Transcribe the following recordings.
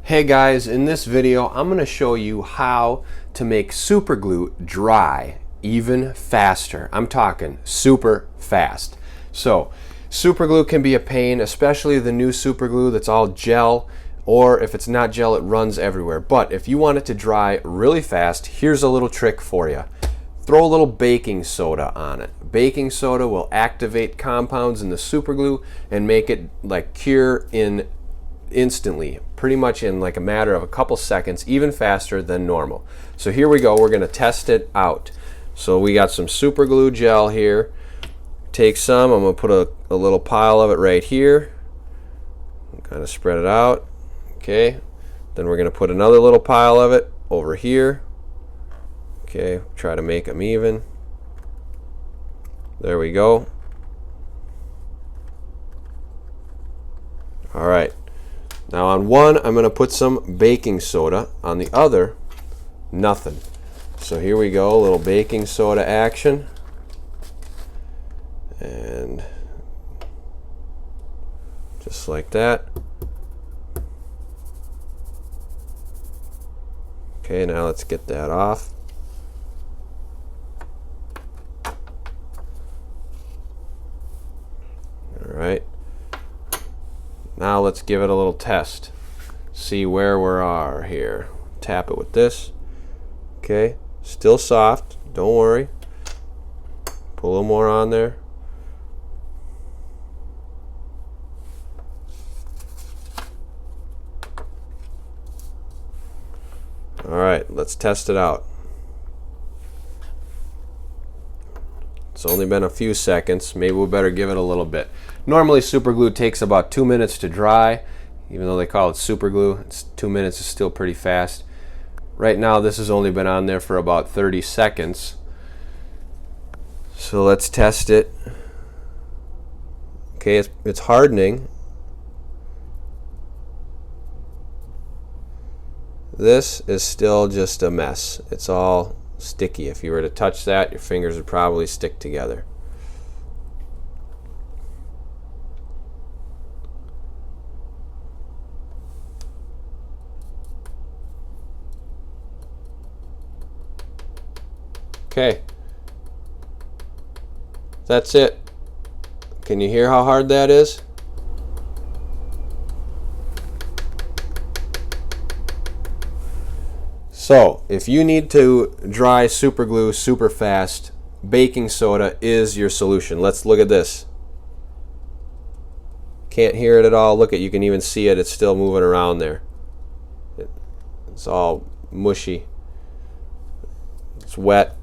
Hey guys, in this video I'm going to show you how to make super glue dry even faster. I'm talking super fast. So super glue can be a pain, especially the new super glue that's all gel, or if it's not gel it runs everywhere. But if you want it to dry really fast, here's a little trick for you. Throw a little baking soda on it. Baking soda will activate compounds in the super glue and make it like cure in instantly, pretty much in like a matter of a couple seconds, even faster than normal. So here we go, we're going to test it out. So we got some super glue gel here. Take some, I'm going to put a little pile of it right here, kind of spread it out. Okay, then we're going to put another little pile of it over here. Okay, try to make them even. There we go. All right. Now on one, I'm going to put some baking soda. On the other, nothing. So here we go, a little baking soda action. And just like that. Okay, now let's get that off. All right. Now let's give it a little test. See where we are here. Tap it with this. Okay, still soft, don't worry. Put a little more on there. Alright, let's test it out. It's only been a few seconds. Maybe we better give it a little bit. Normally super glue takes about 2 minutes to dry. Even though they call it super glue, 2 minutes is still pretty fast. Right now this has only been on there for about 30 seconds. So let's test it. Okay, it's hardening. This is still just a mess. It's all sticky. If you were to touch that, your fingers would probably stick together. Okay, that's it. Can you hear how hard that is? So if you need to dry super glue super fast, baking soda is your solution. Let's look at this. Can't hear it at all. Look at, you can even see it. It's still moving around there. It's all mushy. It's wet.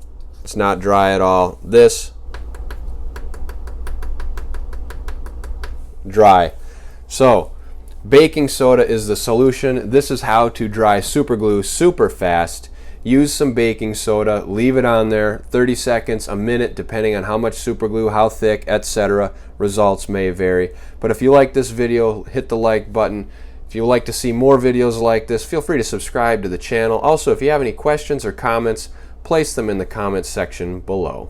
It's not dry at all. This, dry. So baking soda is the solution. This is how to dry super glue super fast. Use some baking soda, leave it on there 30 seconds, a minute, depending on how much super glue, how thick, etc. Results may vary. But if you like this video, hit the like button. If you would like to see more videos like this, feel free to subscribe to the channel. Also, if you have any questions or comments, place them in the comments section below.